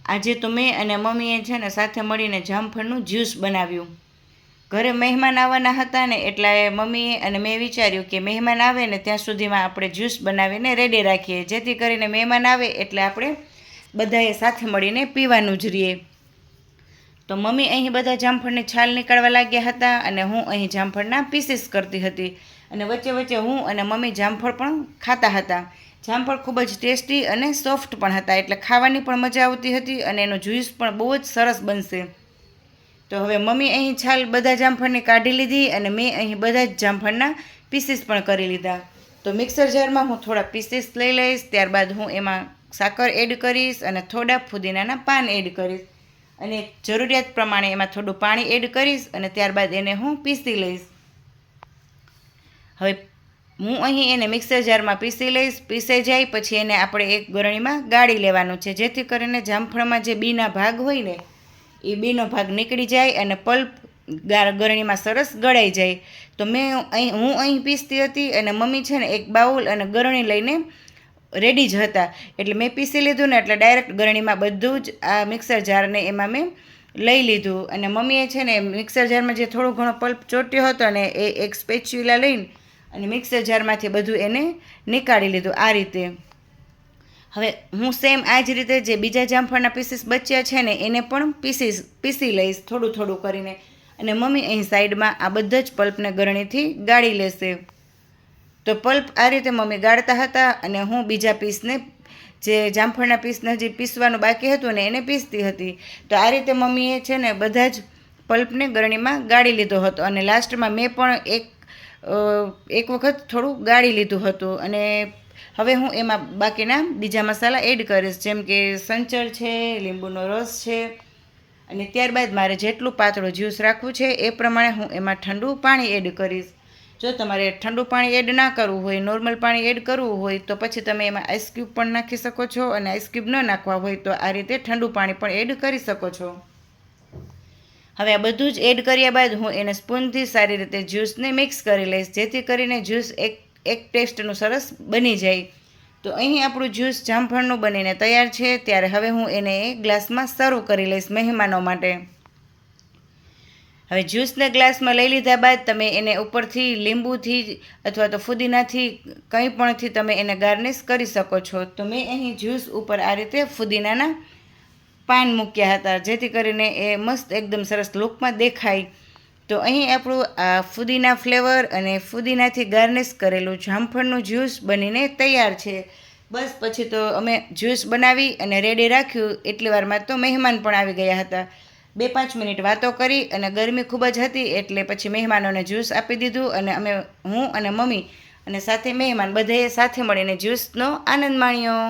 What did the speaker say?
આજે તો મેં અને મમ્મીએ છે ને સાથે મળીને જામફળનું જ્યુસ બનાવ્યું. ઘરે મહેમાન આવવાના હતા ને એટલે મમ્મીએ અને મેં વિચાર્યું કે મહેમાન આવે ને ત્યાં સુધીમાં આપણે જ્યુસ બનાવીને રેડી રાખીએ, જેથી કરીને મહેમાન આવે એટલે આપણે બધાએ સાથે મળીને પીવાનું જ રહીએ. તો મમ્મી અહીં બધા જામફળની છાલ નીકાળવા લાગ્યા હતા અને હું અહીં જામફળના પીસીસ કરતી હતી. અને વચ્ચે વચ્ચે હું અને મમ્મી જામફળ પણ ખાતા હતા. જામફળ ખૂબ જ ટેસ્ટી અને સોફ્ટ પણ હતા, એટલે ખાવાની પણ મજા આવતી હતી અને એનો જ્યુસ પણ બહુ જ સરસ બનશે. તો હવે મમ્મી અહીં છાલ બધા જામફળની કાઢી લીધી અને મેં અહીં બધા જ જામફળના પીસીસ પણ કરી લીધા. તો મિક્સર જારમાં હું થોડા પીસીસ લઈ લઈશ, ત્યારબાદ હું એમાં સાકર એડ કરીશ અને થોડા ફુદીનાના પાન એડ કરીશ અને જરૂરિયાત પ્રમાણે એમાં થોડું પાણી એડ કરીશ અને ત્યારબાદ એને હું પીસી લઈશ. હવે હું અહીં એને મિક્સર જારમાં પીસી લઈશ. પીસાઈ જાય પછી એને આપણે એક ગરણીમાં ગાળી લેવાનું છે, જેથી કરીને જામફળમાં જે બીના ભાગ હોય ને એ બીનો ભાગ નીકળી જાય અને પલ્પ ગરણીમાં સરસ ગળાઈ જાય. તો હું અહીં પીસતી હતી અને મમ્મી છે ને એક બાઉલ અને ગરણી લઈને રેડી જ હતા, એટલે મેં પીસી લીધું ને એટલે ડાયરેક્ટ ગરણીમાં બધું જ આ મિક્સર જારને એમાં મેં લઈ લીધું. અને મમ્મીએ છે ને મિક્સર જારમાં જે થોડો ઘણો પલ્પ ચોટ્યો હતો ને એ એક સ્પેચ્યુલા લઈને અને મિક્સર જારમાંથી બધું એને નીકાળી લીધું આ રીતે. હવે હું સેમ આ જ રીતે જે બીજા જામફળના પીસીસ બચ્યા છે ને એને પણ પીસી લઈશ થોડું થોડું કરીને. અને મમ્મી અહીં સાઈડમાં આ બધા જ પલ્પને ગરણીથી ગાળી લેશે. તો પલ્પ આ રીતે મમ્મી ગાળતા હતા અને હું બીજા પીસને જે જામફળના પીસને હજી પીસવાનું બાકી હતું ને એને પીસતી હતી. તો આ રીતે મમ્મીએ છે ને બધા જ પલ્પને ગરણીમાં ગાળી લીધો હતો અને લાસ્ટમાં મેં પણ એક વખત થોડું ગાળી લીધું હતું. અને હવે હું એમાં બાકીના બીજા મસાલા એડ કરીશ, જેમ કે સંચળ છે, લીંબુનો રસ છે અને ત્યારબાદ મારે જેટલું પાતળું જ્યુસ રાખવું છે એ પ્રમાણે હું એમાં ઠંડુ પાણી એડ કરીશ. જો તમારે ઠંડુ પાણી એડ ના કરવું હોય, નોર્મલ પાણી એડ કરવું હોય તો પછી તમે એમાં આઈસ ક્યુબ પણ નાખી શકો છો અને આઈસ ક્યુબ ન નાખવા હોય તો આ રીતે ઠંડુ પાણી પણ એડ કરી શકો છો. હવે આ બધું જ એડ કર્યા બાદ હું એને સ્પૂનથી સારી રીતે જ્યુસને મિક્સ કરી લઈશ, જેથી કરીને જ્યુસ એક ટેસ્ટનું સરસ બની જાય. તો અહીં આપણું જ્યુસ જામફળનું બનીને તૈયાર છે. ત્યારે હવે હું એને ગ્લાસમાં સર્વ કરી લઈશ મહેમાનો માટે. હવે જ્યુસને ગ્લાસમાં લઈ લીધા બાદ તમે એને ઉપરથી લીંબુથી અથવા તો ફુદીનાથી કંઈ પણથી તમે એને ગાર્નિશ કરી શકો છો. તો મેં અહીં જ્યુસ ઉપર આ રીતે ફુદીનાના પાન મૂક્યા હતા, જેથી કરીને એ મસ્ત એકદમ સરસ લુકમાં દેખાય. તો અહીં આપણું આ ફુદીના ફ્લેવર અને ફુદીનાથી ગાર્નિશ કરેલું જામફળનું જ્યુસ બનીને તૈયાર છે. બસ પછી તો અમે જ્યુસ બનાવી અને રેડી રાખ્યું. એટલી વારમાં તો મહેમાન પણ આવી ગયા હતા. 2-5 મિનિટ વાતો કરી અને ગરમી ખૂબ જ હતી એટલે પછી મહેમાનોને જ્યુસ આપી દીધું અને હું અને મમ્મી અને સાથે મહેમાન બધાએ સાથે મળીને જ્યુસનો આનંદ માણ્યો.